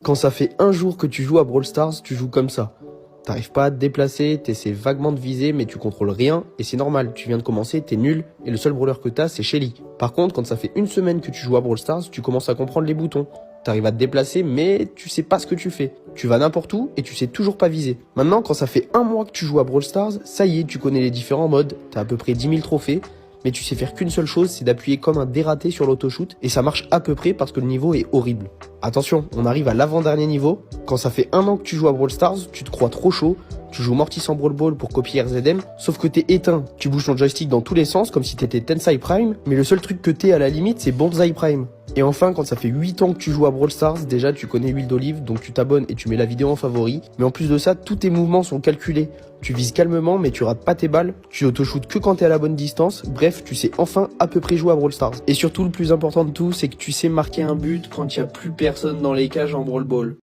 Quand ça fait un jour que tu joues à Brawl Stars, tu joues comme ça. T'arrives pas à te déplacer, t'essaies vaguement de viser, mais tu contrôles rien, et c'est normal, tu viens de commencer, t'es nul, et le seul brawler que t'as, c'est Shelly. Par contre, quand ça fait une semaine que tu joues à Brawl Stars, tu commences à comprendre les boutons. T'arrives à te déplacer, mais tu sais pas ce que tu fais. Tu vas n'importe où, et tu sais toujours pas viser. Maintenant, quand ça fait un mois que tu joues à Brawl Stars, ça y est, tu connais les différents modes, t'as à peu près 10 000 trophées, mais tu sais faire qu'une seule chose, c'est d'appuyer comme un dératé sur l'autoshoot, et ça marche à peu près parce que le niveau est horrible. Attention, on arrive à l'avant-dernier niveau. Quand ça fait un an que tu joues à Brawl Stars, tu te crois trop chaud, tu joues Mortis en Brawl Ball pour copier RZM, sauf que t'es éteint. Tu bouges ton joystick dans tous les sens comme si t'étais Tensai Prime, mais le seul truc que t'es à la limite, c'est Bonsai Prime. Et enfin, quand ça fait 8 ans que tu joues à Brawl Stars, déjà tu connais Huile d'Olive, donc tu t'abonnes et tu mets la vidéo en favori. Mais en plus de ça, tous tes mouvements sont calculés. Tu vises calmement, mais tu rates pas tes balles. Tu auto-shoot que quand t'es à la bonne distance. Bref, tu sais enfin à peu près jouer à Brawl Stars. Et surtout, le plus important de tout, c'est que tu sais marquer un but quand il y a plus personne dans les cages en Brawl Ball.